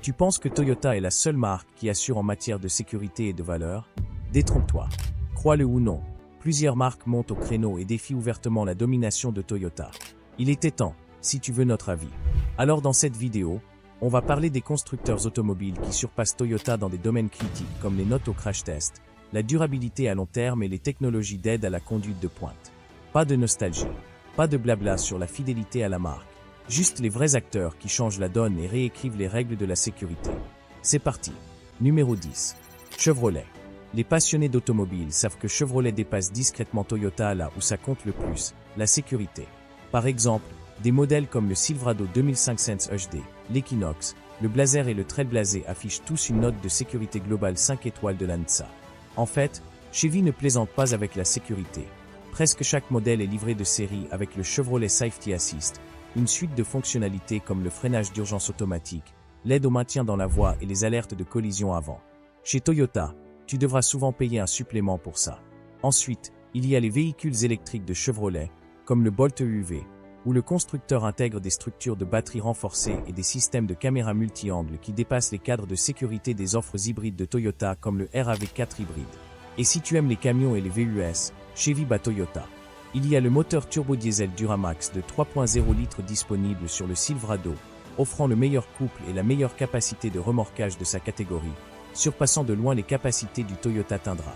Tu penses que Toyota est la seule marque qui assure en matière de sécurité et de valeur? Détrompe-toi. Crois-le ou non, plusieurs marques montent au créneau et défient ouvertement la domination de Toyota. Il était temps, si tu veux notre avis. Alors dans cette vidéo, on va parler des constructeurs automobiles qui surpassent Toyota dans des domaines critiques comme les notes au crash test, la durabilité à long terme et les technologies d'aide à la conduite de pointe. Pas de nostalgie, pas de blabla sur la fidélité à la marque. Juste les vrais acteurs qui changent la donne et réécrivent les règles de la sécurité. C'est parti. Numéro 10. Chevrolet. Les passionnés d'automobile savent que Chevrolet dépasse discrètement Toyota là où ça compte le plus, la sécurité. Par exemple, des modèles comme le Silverado 2005 Sense HD, l'Equinox, le Blazer et le Trailblazer affichent tous une note de sécurité globale 5 étoiles de l'ANSA. En fait, Chevy ne plaisante pas avec la sécurité. Presque chaque modèle est livré de série avec le Chevrolet Safety Assist, une suite de fonctionnalités comme le freinage d'urgence automatique, l'aide au maintien dans la voie et les alertes de collision avant. Chez Toyota, tu devras souvent payer un supplément pour ça. Ensuite, il y a les véhicules électriques de Chevrolet, comme le Bolt EUV, où le constructeur intègre des structures de batterie renforcées et des systèmes de caméras multi-angles qui dépassent les cadres de sécurité des offres hybrides de Toyota comme le RAV4 hybride. Et si tu aimes les camions et les VUS, Chevy bat Toyota. Il y a le moteur turbo-diesel Duramax de 3.0 litres disponible sur le Silverado, offrant le meilleur couple et la meilleure capacité de remorquage de sa catégorie, surpassant de loin les capacités du Toyota Tundra.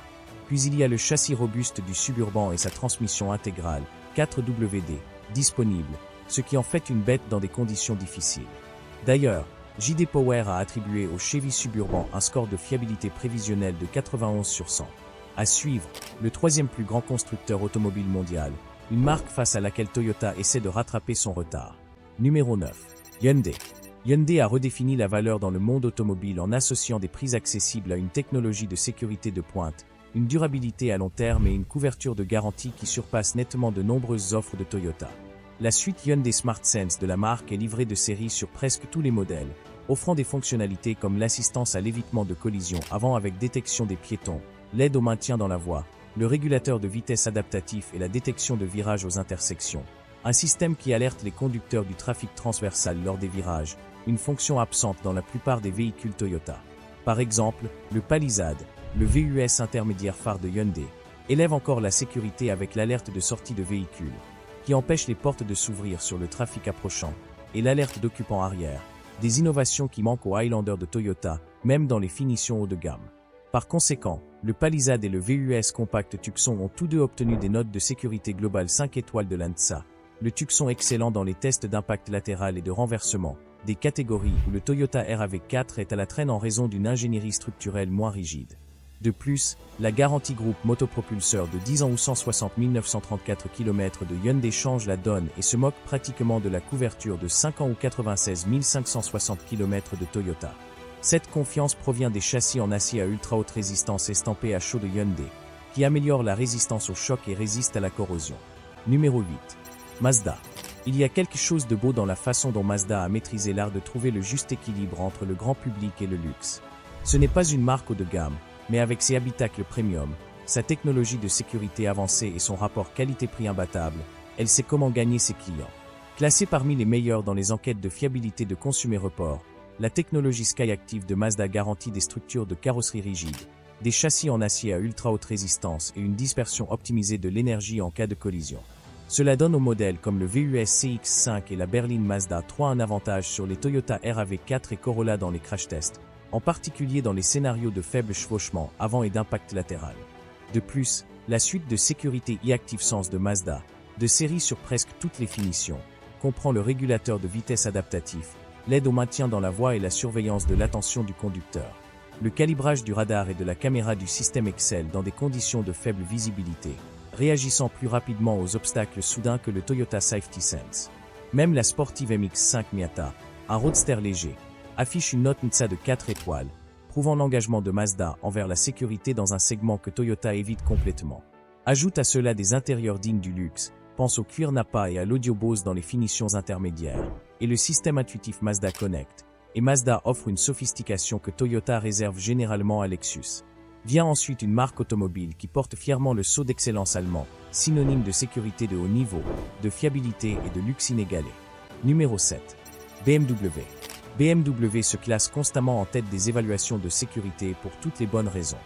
Puis il y a le châssis robuste du Suburban et sa transmission intégrale, 4WD, disponible, ce qui en fait une bête dans des conditions difficiles. D'ailleurs, JD Power a attribué au Chevy Suburban un score de fiabilité prévisionnelle de 91 sur 100. À suivre, le troisième plus grand constructeur automobile mondial, une marque face à laquelle Toyota essaie de rattraper son retard. Numéro 9. Hyundai. Hyundai a redéfini la valeur dans le monde automobile en associant des prix accessibles à une technologie de sécurité de pointe, une durabilité à long terme et une couverture de garantie qui surpasse nettement de nombreuses offres de Toyota. La suite Hyundai Smart Sense de la marque est livrée de série sur presque tous les modèles, offrant des fonctionnalités comme l'assistance à l'évitement de collision avant avec détection des piétons, l'aide au maintien dans la voie, le régulateur de vitesse adaptatif et la détection de virages aux intersections. Un système qui alerte les conducteurs du trafic transversal lors des virages, une fonction absente dans la plupart des véhicules Toyota. Par exemple, le Palisade, le VUS intermédiaire phare de Hyundai, élève encore la sécurité avec l'alerte de sortie de véhicule, qui empêche les portes de s'ouvrir sur le trafic approchant, et l'alerte d'occupant arrière, des innovations qui manquent au Highlander de Toyota, même dans les finitions haut de gamme. Par conséquent, le Palisade et le VUS Compact Tucson ont tous deux obtenu des notes de sécurité globale 5 étoiles de l'ANSA, le Tucson excellent dans les tests d'impact latéral et de renversement, des catégories où le Toyota RAV4 est à la traîne en raison d'une ingénierie structurelle moins rigide. De plus, la garantie groupe motopropulseur de 10 ans ou 160 934 km de Hyundai change la donne et se moque pratiquement de la couverture de 5 ans ou 96 560 km de Toyota. Cette confiance provient des châssis en acier à ultra haute résistance estampés à chaud de Hyundai, qui améliorent la résistance au choc et résistent à la corrosion. Numéro 8. Mazda. Il y a quelque chose de beau dans la façon dont Mazda a maîtrisé l'art de trouver le juste équilibre entre le grand public et le luxe. Ce n'est pas une marque haut de gamme, mais avec ses habitacles premium, sa technologie de sécurité avancée et son rapport qualité-prix imbattable, elle sait comment gagner ses clients. Classée parmi les meilleurs dans les enquêtes de fiabilité de Consumer Report, la technologie Skyactiv de Mazda garantit des structures de carrosserie rigides, des châssis en acier à ultra haute résistance et une dispersion optimisée de l'énergie en cas de collision. Cela donne aux modèles comme le VUS CX-5 et la berline Mazda 3 un avantage sur les Toyota RAV4 et Corolla dans les crash tests, en particulier dans les scénarios de faible chevauchement avant et d'impact latéral. De plus, la suite de sécurité e-Active Sense de Mazda, de série sur presque toutes les finitions, comprend le régulateur de vitesse adaptatif, l'aide au maintien dans la voie et la surveillance de l'attention du conducteur, le calibrage du radar et de la caméra du système Excel dans des conditions de faible visibilité, réagissant plus rapidement aux obstacles soudains que le Toyota Safety Sense. Même la sportive MX-5 Miata, un roadster léger, affiche une note NHTSA de 4 étoiles, prouvant l'engagement de Mazda envers la sécurité dans un segment que Toyota évite complètement. Ajoute à cela des intérieurs dignes du luxe, pense au cuir Nappa et à l'audio Bose dans les finitions intermédiaires, et le système intuitif Mazda Connect, et Mazda offre une sophistication que Toyota réserve généralement à Lexus. Vient ensuite une marque automobile qui porte fièrement le sceau d'excellence allemand, synonyme de sécurité de haut niveau, de fiabilité et de luxe inégalé. Numéro 7. BMW. BMW se classe constamment en tête des évaluations de sécurité pour toutes les bonnes raisons.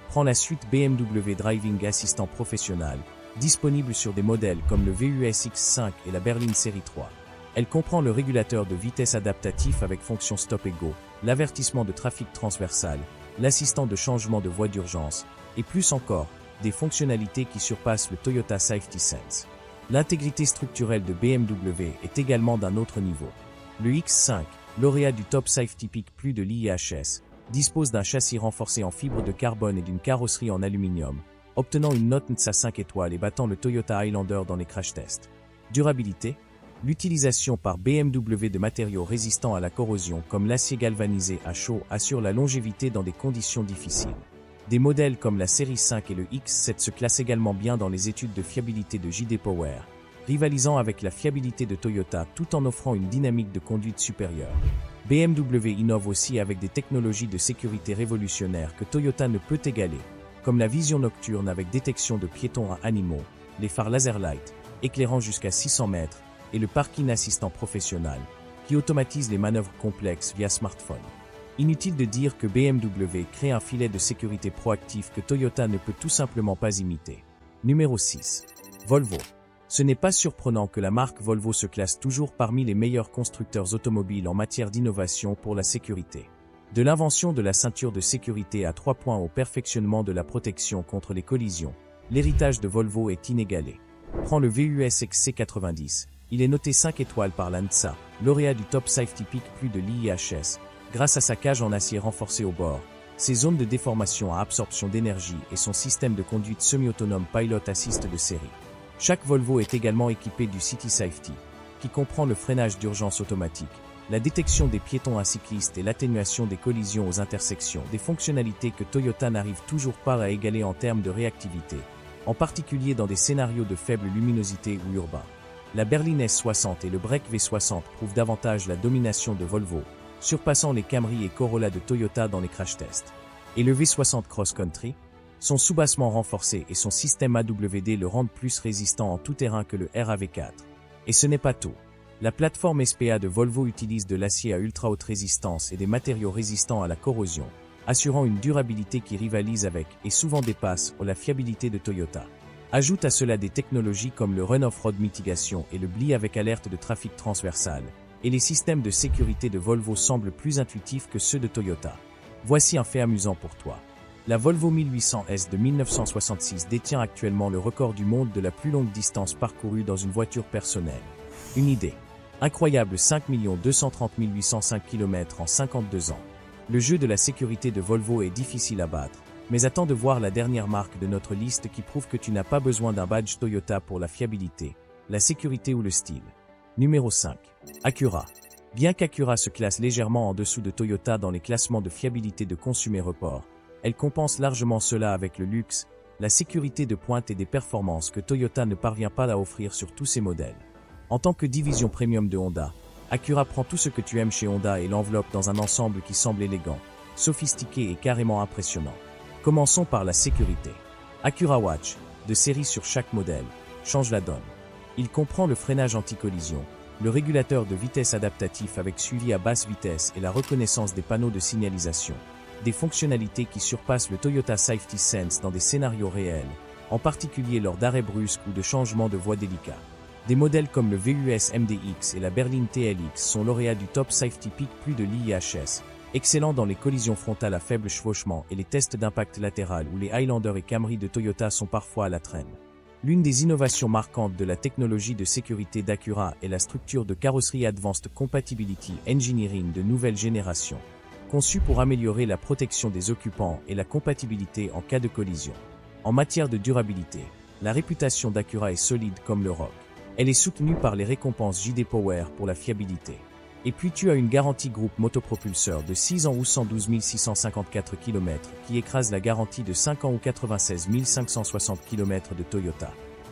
Prends la suite BMW Driving Assistant Professional, disponible sur des modèles comme le VUS X5 et la Berline Série 3. Elle comprend le régulateur de vitesse adaptatif avec fonction stop et go, l'avertissement de trafic transversal, l'assistant de changement de voie d'urgence, et plus encore, des fonctionnalités qui surpassent le Toyota Safety Sense. L'intégrité structurelle de BMW est également d'un autre niveau. Le X5, lauréat du Top Safety Pick Plus de l'IIHS, dispose d'un châssis renforcé en fibre de carbone et d'une carrosserie en aluminium, obtenant une note NHTSA 5 étoiles et battant le Toyota Highlander dans les crash tests. Durabilité. L'utilisation par BMW de matériaux résistants à la corrosion comme l'acier galvanisé à chaud assure la longévité dans des conditions difficiles. Des modèles comme la série 5 et le X7 se classent également bien dans les études de fiabilité de JD Power, rivalisant avec la fiabilité de Toyota tout en offrant une dynamique de conduite supérieure. BMW innove aussi avec des technologies de sécurité révolutionnaires que Toyota ne peut égaler, comme la vision nocturne avec détection de piétons à animaux, les phares laser light, éclairant jusqu'à 600 mètres, et le parking assistant professionnel, qui automatise les manœuvres complexes via smartphone. Inutile de dire que BMW crée un filet de sécurité proactif que Toyota ne peut tout simplement pas imiter. Numéro 6. Volvo. Ce n'est pas surprenant que la marque Volvo se classe toujours parmi les meilleurs constructeurs automobiles en matière d'innovation pour la sécurité. De l'invention de la ceinture de sécurité à 3 points au perfectionnement de la protection contre les collisions, l'héritage de Volvo est inégalé. Prends le VUS XC90. Il est noté 5 étoiles par l'ANTSA, lauréat du Top Safety Pick Plus de l'IIHS, grâce à sa cage en acier renforcée au bord, ses zones de déformation à absorption d'énergie et son système de conduite semi-autonome Pilot Assist de série. Chaque Volvo est également équipé du City Safety, qui comprend le freinage d'urgence automatique, la détection des piétons à cyclistes et l'atténuation des collisions aux intersections, des fonctionnalités que Toyota n'arrive toujours pas à égaler en termes de réactivité, en particulier dans des scénarios de faible luminosité ou urbains. La Berline S60 et le Break V60 prouvent davantage la domination de Volvo, surpassant les Camry et Corolla de Toyota dans les crash tests. Et le V60 Cross Country, son soubassement renforcé et son système AWD le rendent plus résistant en tout terrain que le RAV4. Et ce n'est pas tout. La plateforme SPA de Volvo utilise de l'acier à ultra haute résistance et des matériaux résistants à la corrosion, assurant une durabilité qui rivalise avec et souvent dépasse la fiabilité de Toyota. Ajoute à cela des technologies comme le Run Off-Road Mitigation et le BLI avec alerte de trafic transversal, et les systèmes de sécurité de Volvo semblent plus intuitifs que ceux de Toyota. Voici un fait amusant pour toi. La Volvo 1800S de 1966 détient actuellement le record du monde de la plus longue distance parcourue dans une voiture personnelle. Une idée. Incroyable 5 230 805 km en 52 ans. Le jeu de la sécurité de Volvo est difficile à battre, mais attends de voir la dernière marque de notre liste qui prouve que tu n'as pas besoin d'un badge Toyota pour la fiabilité, la sécurité ou le style. Numéro 5. Acura. Bien qu'Acura se classe légèrement en dessous de Toyota dans les classements de fiabilité de Consumer Report, elle compense largement cela avec le luxe, la sécurité de pointe et des performances que Toyota ne parvient pas à offrir sur tous ses modèles. En tant que division premium de Honda, Acura prend tout ce que tu aimes chez Honda et l'enveloppe dans un ensemble qui semble élégant, sophistiqué et carrément impressionnant. Commençons par la sécurité. Acura Watch, de série sur chaque modèle, change la donne. Il comprend le freinage anti-collision, le régulateur de vitesse adaptatif avec suivi à basse vitesse et la reconnaissance des panneaux de signalisation. Des fonctionnalités qui surpassent le Toyota Safety Sense dans des scénarios réels, en particulier lors d'arrêts brusques ou de changements de voie délicats. Des modèles comme le VUS MDX et la Berline TLX sont lauréats du Top Safety Pick Plus de l'IIHS, excellents dans les collisions frontales à faible chevauchement et les tests d'impact latéral où les Highlander et Camry de Toyota sont parfois à la traîne. L'une des innovations marquantes de la technologie de sécurité d'Acura est la structure de carrosserie Advanced Compatibility Engineering de nouvelle génération, conçue pour améliorer la protection des occupants et la compatibilité en cas de collision. En matière de durabilité, la réputation d'Acura est solide comme le roc. Elle est soutenue par les récompenses JD Power pour la fiabilité. Et puis tu as une garantie groupe motopropulseur de 6 ans ou 112 654 km qui écrase la garantie de 5 ans ou 96 560 km de Toyota.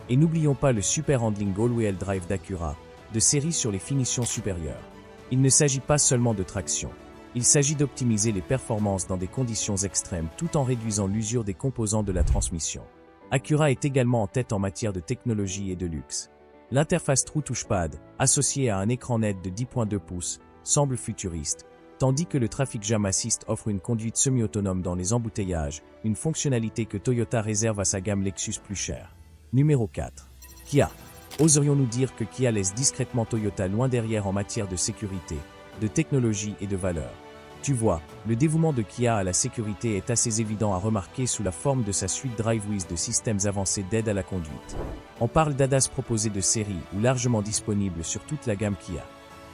Et n'oublions pas le Super Handling All-Wheel Drive d'Acura, de série sur les finitions supérieures. Il ne s'agit pas seulement de traction. Il s'agit d'optimiser les performances dans des conditions extrêmes tout en réduisant l'usure des composants de la transmission. Acura est également en tête en matière de technologie et de luxe. L'interface True Touchpad, associée à un écran net de 10.2 pouces, semble futuriste, Tandis que le Traffic Jam Assist offre une conduite semi-autonome dans les embouteillages, une fonctionnalité que Toyota réserve à sa gamme Lexus plus chère. Numéro 4. Kia. Oserions-nous dire que Kia laisse discrètement Toyota loin derrière en matière de sécurité, de technologie et de valeur? Tu vois, le dévouement de Kia à la sécurité est assez évident à remarquer sous la forme de sa suite DriveWiz de systèmes avancés d'aide à la conduite. On parle d'ADAS proposés de série ou largement disponibles sur toute la gamme Kia.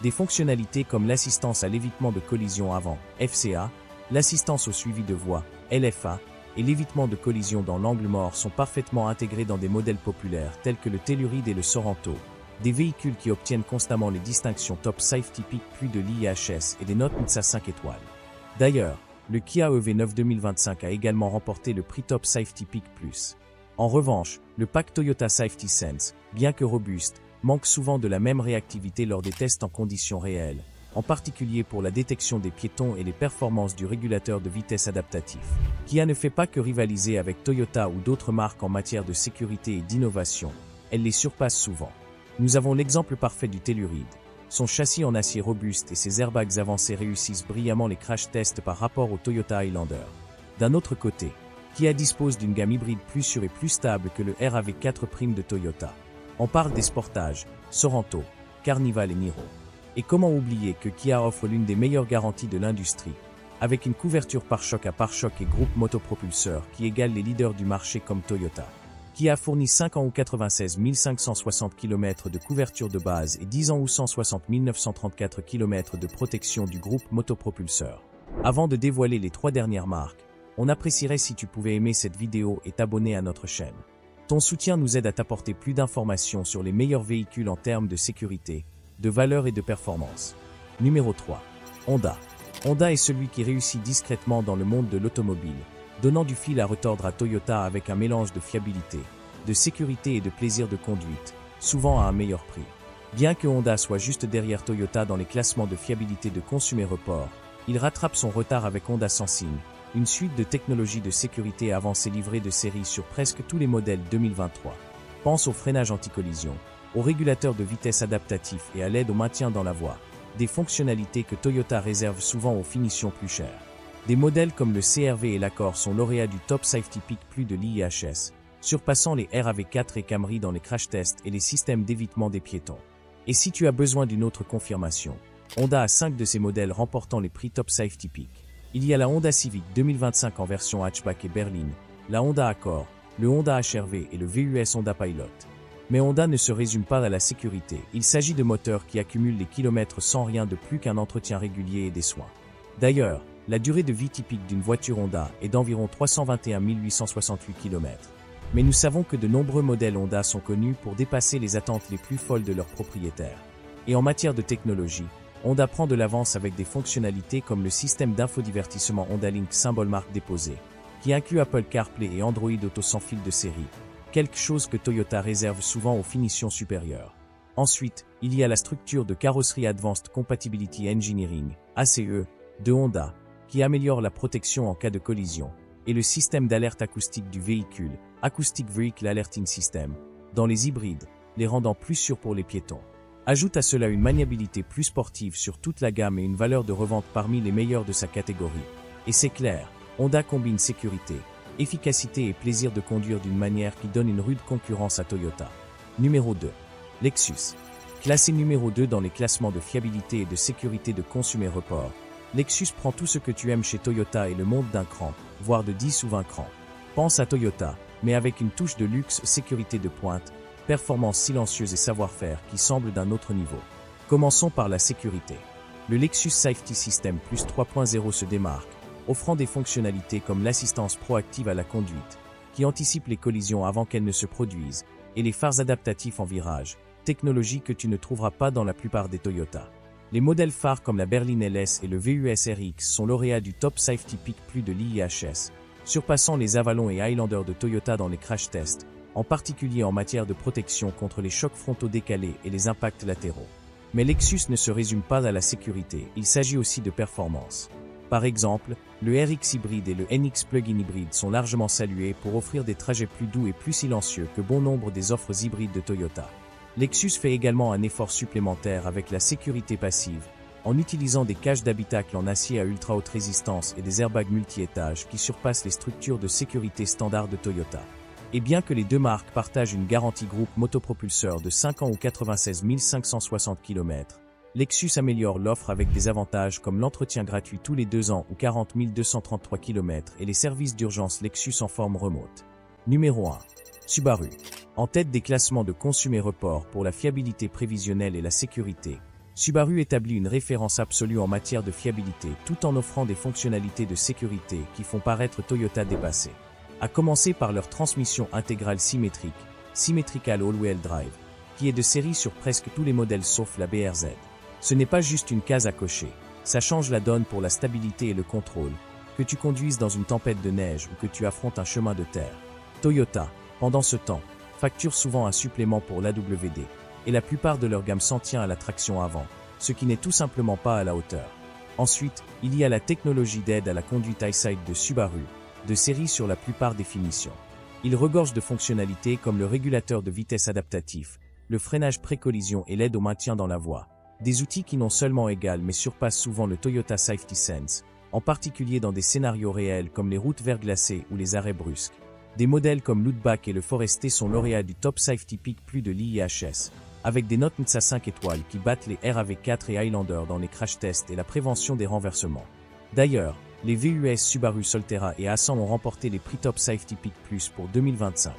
Des fonctionnalités comme l'assistance à l'évitement de collision avant, FCA, l'assistance au suivi de voie, LFA, et l'évitement de collision dans l'angle mort sont parfaitement intégrés dans des modèles populaires tels que le Telluride et le Sorento, des véhicules qui obtiennent constamment les distinctions Top Safety Pick plus de l'IHS et des notes NHTSA 5 étoiles. D'ailleurs, le Kia EV9 2025 a également remporté le prix Top Safety Pick Plus. En revanche, le pack Toyota Safety Sense, bien que robuste, manque souvent de la même réactivité lors des tests en conditions réelles, en particulier pour la détection des piétons et les performances du régulateur de vitesse adaptatif. Kia ne fait pas que rivaliser avec Toyota ou d'autres marques en matière de sécurité et d'innovation, elle les surpasse souvent. Nous avons l'exemple parfait du Telluride. Son châssis en acier robuste et ses airbags avancés réussissent brillamment les crash tests par rapport au Toyota Highlander. D'un autre côté, Kia dispose d'une gamme hybride plus sûre et plus stable que le RAV4 Prime de Toyota. On parle des Sportage, Sorento, Carnival et Niro. Et comment oublier que Kia offre l'une des meilleures garanties de l'industrie, avec une couverture pare-choc à pare-choc et groupe motopropulseur qui égale les leaders du marché comme Toyota. Kia fournit 5 ans ou 96 560 km de couverture de base et 10 ans ou 160 934 km de protection du groupe motopropulseur. Avant de dévoiler les 3 dernières marques, on apprécierait si tu pouvais aimer cette vidéo et t'abonner à notre chaîne. Ton soutien nous aide à t'apporter plus d'informations sur les meilleurs véhicules en termes de sécurité, de valeur et de performance. Numéro 3. Honda. Honda est celui qui réussit discrètement dans le monde de l'automobile, donnant du fil à retordre à Toyota avec un mélange de fiabilité, de sécurité et de plaisir de conduite, souvent à un meilleur prix. Bien que Honda soit juste derrière Toyota dans les classements de fiabilité de Consumer Report, il rattrape son retard avec Honda Sensing, une suite de technologies de sécurité avancées livrées de série sur presque tous les modèles 2023. Pense au freinage anti-collision, au régulateur de vitesse adaptatif et à l'aide au maintien dans la voie, des fonctionnalités que Toyota réserve souvent aux finitions plus chères. Des modèles comme le CR-V et l'Accord sont lauréats du Top Safety Pick Plus de l'IHS, surpassant les RAV4 et Camry dans les crash tests et les systèmes d'évitement des piétons. Et si tu as besoin d'une autre confirmation, Honda a 5 de ces modèles remportant les prix Top Safety Pick. Il y a la Honda Civic 2025 en version hatchback et berline, la Honda Accord, le Honda HR-V et le VUS Honda Pilot. Mais Honda ne se résume pas à la sécurité, il s'agit de moteurs qui accumulent les kilomètres sans rien de plus qu'un entretien régulier et des soins. D'ailleurs, la durée de vie typique d'une voiture Honda est d'environ 321 868 km. Mais nous savons que de nombreux modèles Honda sont connus pour dépasser les attentes les plus folles de leurs propriétaires. Et en matière de technologie, Honda prend de l'avance avec des fonctionnalités comme le système d'infodivertissement Honda Link symbole marque déposée, qui inclut Apple CarPlay et Android Auto sans fil de série, quelque chose que Toyota réserve souvent aux finitions supérieures. Ensuite, il y a la structure de carrosserie Advanced Compatibility Engineering, ACE, de Honda, qui améliore la protection en cas de collision, et le système d'alerte acoustique du véhicule, Acoustic Vehicle Alerting System, dans les hybrides, les rendant plus sûrs pour les piétons. Ajoute à cela une maniabilité plus sportive sur toute la gamme et une valeur de revente parmi les meilleures de sa catégorie. Et c'est clair, Honda combine sécurité, efficacité et plaisir de conduire d'une manière qui donne une rude concurrence à Toyota. Numéro 2. Lexus. Classé numéro 2 dans les classements de fiabilité et de sécurité de Consumer Report, Lexus prend tout ce que tu aimes chez Toyota et le monte d'un cran, voire de 10 ou 20 crans. Pense à Toyota, mais avec une touche de luxe, sécurité de pointe, performance silencieuse et savoir-faire qui semblent d'un autre niveau. Commençons par la sécurité. Le Lexus Safety System Plus 3.0 se démarque, offrant des fonctionnalités comme l'assistance proactive à la conduite, qui anticipe les collisions avant qu'elles ne se produisent, et les phares adaptatifs en virage, technologie que tu ne trouveras pas dans la plupart des Toyota. Les modèles phares comme la Berline LS et le VUS RX sont lauréats du Top Safety Pick Plus de l'IHS, surpassant les Avalon et Highlander de Toyota dans les crash tests, en particulier en matière de protection contre les chocs frontaux décalés et les impacts latéraux. Mais Lexus ne se résume pas à la sécurité, il s'agit aussi de performance. Par exemple, le RX hybride et le NX plug-in hybride sont largement salués pour offrir des trajets plus doux et plus silencieux que bon nombre des offres hybrides de Toyota. Lexus fait également un effort supplémentaire avec la sécurité passive, en utilisant des cages d'habitacle en acier à ultra haute résistance et des airbags multi-étages qui surpassent les structures de sécurité standard de Toyota. Et bien que les deux marques partagent une garantie groupe motopropulseur de 5 ans ou 96 560 km, Lexus améliore l'offre avec des avantages comme l'entretien gratuit tous les 2 ans ou 40 233 km et les services d'urgence Lexus en forme remote. Numéro 1. Subaru. En tête des classements de Consumer Report pour la fiabilité prévisionnelle et la sécurité, Subaru établit une référence absolue en matière de fiabilité tout en offrant des fonctionnalités de sécurité qui font paraître Toyota dépassé. À commencer par leur transmission intégrale symétrique, Symmetrical All-Wheel Drive, qui est de série sur presque tous les modèles sauf la BRZ. Ce n'est pas juste une case à cocher, ça change la donne pour la stabilité et le contrôle, que tu conduises dans une tempête de neige ou que tu affrontes un chemin de terre. Toyota, pendant ce temps, facture souvent un supplément pour l'AWD, et la plupart de leur gamme s'en tient à la traction avant, ce qui n'est tout simplement pas à la hauteur. Ensuite, il y a la technologie d'aide à la conduite EyeSight de Subaru, de série sur la plupart des finitions. Il regorge de fonctionnalités comme le régulateur de vitesse adaptatif, le freinage pré-collision et l'aide au maintien dans la voie. Des outils qui non seulement égalent mais surpassent souvent le Toyota Safety Sense, en particulier dans des scénarios réels comme les routes verglacées ou les arrêts brusques. Des modèles comme l'Outback et le Forester sont lauréats du Top Safety Pick Plus de l'IIHS, avec des notes NHTSA 5 étoiles qui battent les RAV4 et Highlander dans les crash tests et la prévention des renversements. D'ailleurs, les VUS Subaru Solterra et Ascent ont remporté les prix Top Safety Pick Plus pour 2025.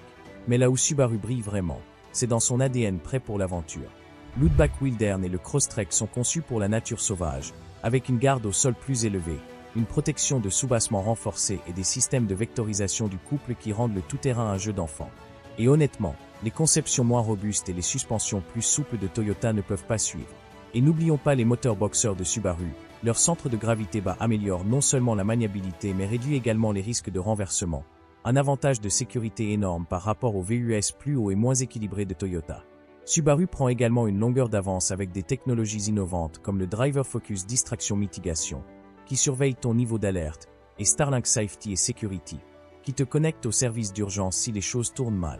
Mais là où Subaru brille vraiment, c'est dans son ADN prêt pour l'aventure. L'Outback Wildern et le Crosstrek sont conçus pour la nature sauvage, avec une garde au sol plus élevée, une protection de soubassement renforcée et des systèmes de vectorisation du couple qui rendent le tout-terrain un jeu d'enfant. Et honnêtement, les conceptions moins robustes et les suspensions plus souples de Toyota ne peuvent pas suivre. Et n'oublions pas les moteurs boxers de Subaru, leur centre de gravité bas améliore non seulement la maniabilité mais réduit également les risques de renversement, un avantage de sécurité énorme par rapport aux VUS plus hauts et moins équilibrés de Toyota. Subaru prend également une longueur d'avance avec des technologies innovantes comme le Driver Focus Distraction Mitigation, qui surveille ton niveau d'alerte, et Starlink Safety et Security, qui te connecte au service d'urgence si les choses tournent mal.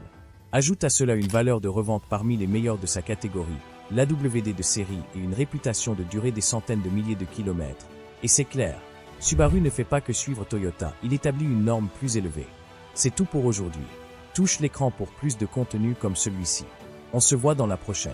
Ajoute à cela une valeur de revente parmi les meilleures de sa catégorie, l'AWD de série et une réputation de durer des centaines de milliers de kilomètres. Et c'est clair, Subaru ne fait pas que suivre Toyota, il établit une norme plus élevée. C'est tout pour aujourd'hui. Touche l'écran pour plus de contenu comme celui-ci. On se voit dans la prochaine.